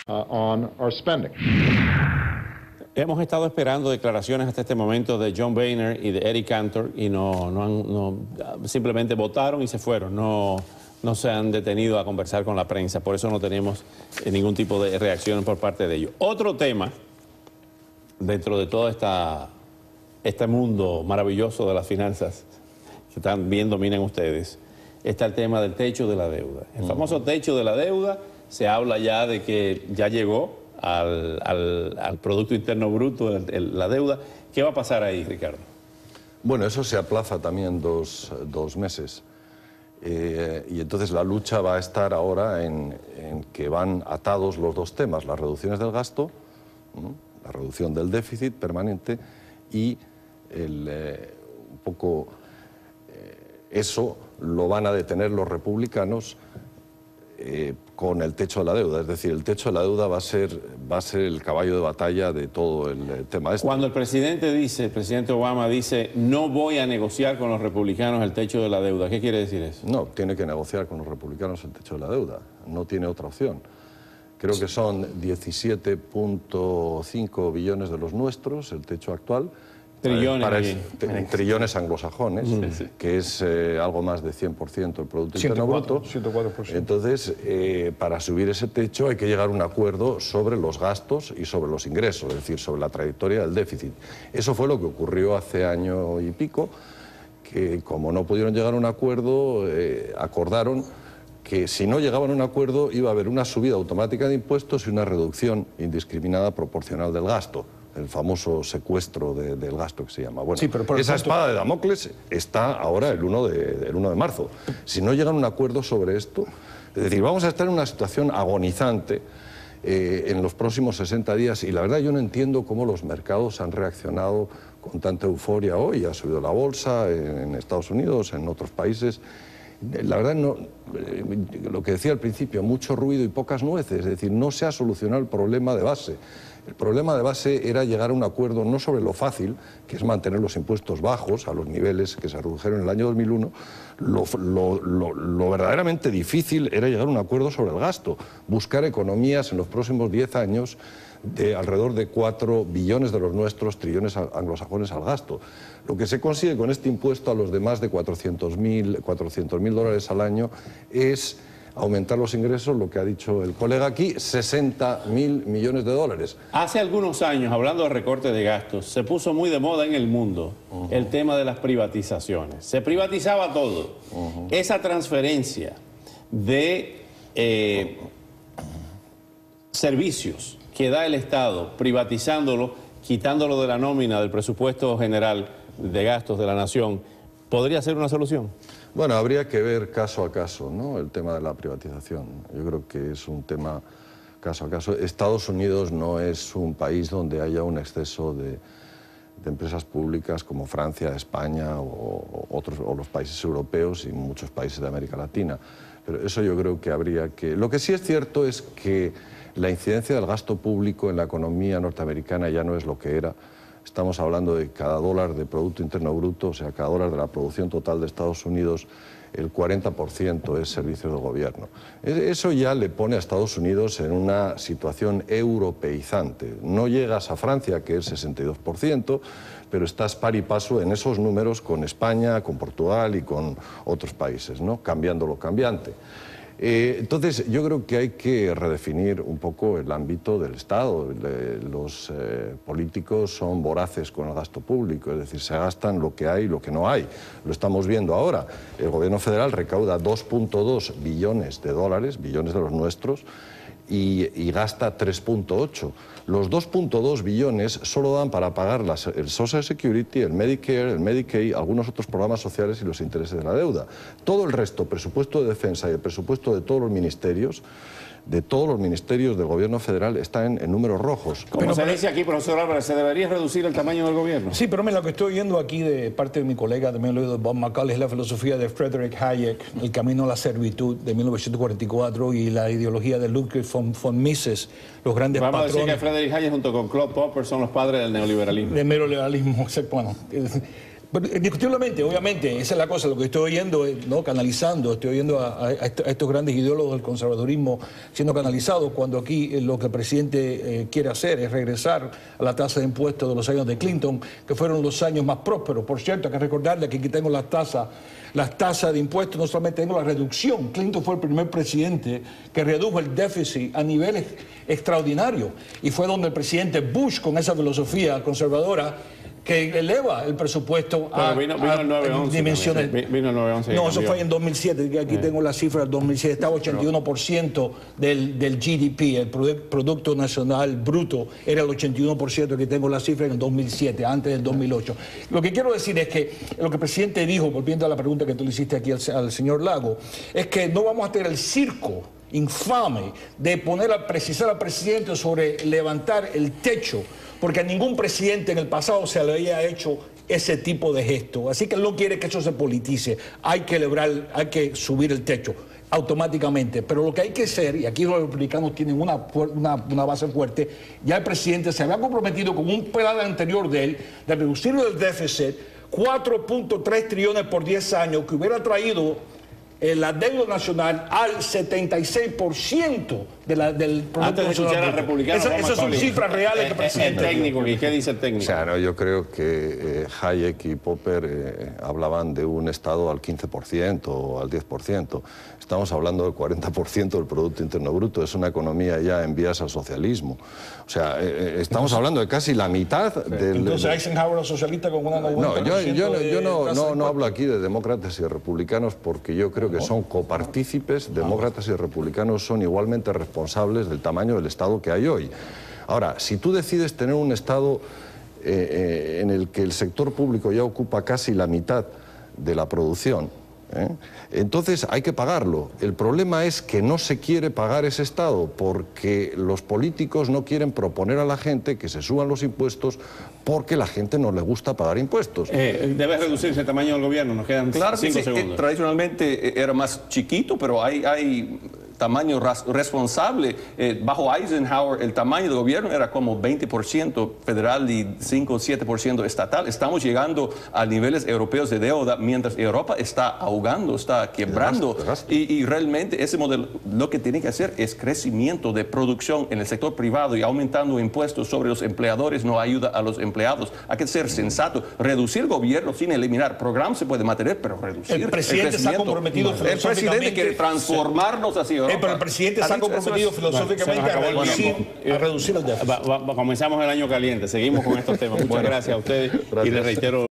on our spending. Hemos estado esperando declaraciones hasta este momento de John Boehner y de Eric Cantor y simplemente votaron y se fueron. No se han detenido a conversar con la prensa, por eso no tenemos ningún tipo de reacción por parte de ellos. Otro tema dentro de todo este mundo maravilloso de las finanzas que también dominan ustedes, está el tema del techo de la deuda. El famoso techo de la deuda, se habla ya de que ya llegó al Producto Interno Bruto, la deuda. ¿Qué va a pasar ahí, Ricardo? Bueno, eso se aplaza también dos meses. Y entonces la lucha va a estar ahora en que van atados los dos temas, las reducciones del gasto, la reducción del déficit permanente y un poco eso lo van a detener los republicanos con el techo de la deuda. Es decir, el techo de la deuda va a ser el caballo de batalla de todo el tema este. Cuando el presidente Obama dice, no voy a negociar con los republicanos el techo de la deuda, ¿qué quiere decir eso? No, tiene que negociar con los republicanos el techo de la deuda. No tiene otra opción. Creo que son 17.5 billones de los nuestros, el techo actual. Trillones anglosajones, que es algo más de 100% del Producto Interno Bruto. 104%. Entonces, para subir ese techo hay que llegar a un acuerdo sobre los gastos y sobre los ingresos, es decir, sobre la trayectoria del déficit. Eso fue lo que ocurrió hace año y pico, que como no pudieron llegar a un acuerdo, acordaron que si no llegaban a un acuerdo iba a haber una subida automática de impuestos y una reducción indiscriminada proporcional del gasto. El famoso secuestro del gasto que se llama. Bueno, sí, pero esa espada de Damocles está ahora el 1 de marzo. Si no llegan a un acuerdo sobre esto, es decir, vamos a estar en una situación agonizante en los próximos 60 días y la verdad yo no entiendo cómo los mercados han reaccionado con tanta euforia hoy. Ha subido la bolsa en Estados Unidos, en otros países. La verdad, lo que decía al principio, mucho ruido y pocas nueces, es decir, no se ha solucionado el problema de base. El problema de base era llegar a un acuerdo no sobre lo fácil, que es mantener los impuestos bajos a los niveles que se redujeron en el año 2001, lo verdaderamente difícil era llegar a un acuerdo sobre el gasto, buscar economías en los próximos 10 años de alrededor de 4 billones de los nuestros, trillones anglosajones al gasto. Lo que se consigue con este impuesto a los de más de 400.000 dólares al año es aumentar los ingresos, lo que ha dicho el colega aquí, 60.000 millones de dólares. Hace algunos años, hablando de recorte de gastos, se puso muy de moda en el mundo el tema de las privatizaciones. Se privatizaba todo. Esa transferencia de servicios que da el Estado, privatizándolo, quitándolo de la nómina del presupuesto general de gastos de la nación, ¿podría ser una solución? Bueno, habría que ver caso a caso, ¿no?, el tema de la privatización. Yo creo que es un tema caso a caso. Estados Unidos no es un país donde haya un exceso de empresas públicas como Francia, España o los países europeos y muchos países de América Latina. Pero eso yo creo que habría que... Lo que sí es cierto es que la incidencia del gasto público en la economía norteamericana ya no es lo que era. Estamos hablando de cada dólar de Producto Interno Bruto, o sea, cada dólar de la producción total de Estados Unidos, el 40% es servicios del gobierno. Eso ya le pone a Estados Unidos en una situación europeizante. No llegas a Francia, que es 62%, pero estás par y paso en esos números con España, con Portugal y con otros países, ¿no?, cambiando lo cambiante. Entonces, yo creo que hay que redefinir un poco el ámbito del Estado. Los políticos son voraces con el gasto público, es decir, se gastan lo que hay y lo que no hay. Lo estamos viendo ahora. El gobierno federal recauda 2.2 billones de dólares, billones de los nuestros, y gasta 3.8. Los 2.2 billones solo dan para pagar el Social Security, el Medicare, el Medicaid, algunos otros programas sociales y los intereses de la deuda. Todo el resto, presupuesto de defensa y el presupuesto de todos los ministerios del gobierno federal están en números rojos. Como se dice aquí, profesor Álvarez, ¿se debería reducir el tamaño del gobierno? Sí, pero lo que estoy oyendo aquí de parte de mi colega, también lo he oído de Bob McCullough, es la filosofía de Friedrich Hayek, El camino a la servitud, de 1944, y la ideología de Ludwig von Mises, los grandes patrones. Vamos a decir que Friedrich Hayek junto con Claude Popper son los padres del neoliberalismo. Del neoliberalismo, bueno. Pero, indiscutiblemente, obviamente, esa es la cosa, lo que estoy oyendo, ¿no? Canalizando, estoy oyendo a estos grandes ideólogos del conservadurismo siendo canalizados, cuando aquí lo que el presidente quiere hacer es regresar a la tasa de impuestos de los años de Clinton, que fueron los años más prósperos. Por cierto, hay que recordarle que aquí tengo las tasas de impuestos, no solamente tengo la reducción. Clinton fue el primer presidente que redujo el déficit a niveles extraordinarios, y fue donde el presidente Bush, con esa filosofía conservadora, que eleva el presupuesto a vino el 9/11 dimensiones. Vino el 9/11. No, eso fue en 2007, que aquí tengo la cifra del 2007, estaba 81% del GDP, el Producto Nacional Bruto, era el 81%, que tengo la cifra en el 2007, antes del 2008. Lo que quiero decir es que lo que el presidente dijo, volviendo a la pregunta que tú le hiciste aquí al señor Lago, es que no vamos a tener el circo infame de precisar al presidente sobre levantar el techo, porque a ningún presidente en el pasado se le había hecho ese tipo de gesto. Así que él no quiere que eso se politice. Hay que subir el techo automáticamente. Pero lo que hay que hacer, y aquí los republicanos tienen una base fuerte, ya el presidente se había comprometido con un plan anterior de él de reducir el déficit 4.3 trillones por 10 años, que hubiera traído la deuda nacional al 76% del Producto Antes de escuchar al Nacional republicano, esas son cifras reales que el presidente... El técnico, ¿y qué dice el técnico? O sea, no, yo creo que Hayek y Popper hablaban de un Estado al 15% o al 10%. Estamos hablando del 40% del Producto Interno Bruto. Es una economía ya en vías al socialismo. O sea, estamos hablando de casi la mitad del... Entonces Eisenhower era socialista con una 90%. No, no hablo aquí de demócratas y republicanos, porque yo creo que son copartícipes. Demócratas y republicanos son igualmente responsables del tamaño del Estado que hay hoy. Ahora, si tú decides tener un Estado en el que el sector público ya ocupa casi la mitad de la producción, entonces hay que pagarlo. El problema es que no se quiere pagar ese Estado porque los políticos no quieren proponer a la gente que se suban los impuestos, porque la gente no le gusta pagar impuestos. Debe reducirse el tamaño del gobierno, nos quedan 5 segundos. Tradicionalmente era más chiquito, pero hay tamaño responsable. Bajo Eisenhower el tamaño del gobierno era como 20% federal y 5 o 7% estatal. Estamos llegando a niveles europeos de deuda, mientras Europa está ahogando, está quebrando. Y realmente ese modelo lo que tiene que hacer es crecimiento de producción en el sector privado, y aumentando impuestos sobre los empleadores no ayuda a los empleados. Hay que ser sensato. Reducir el gobierno sin eliminar programas se puede mantener, pero reducir el presidente se ha comprometido el presidente quiere transformarnos hacia Europa. Pero el presidente se ha comprometido filosóficamente a reducir el déficit. Comenzamos el año caliente, seguimos con estos temas. Muchas gracias a ustedes y les reitero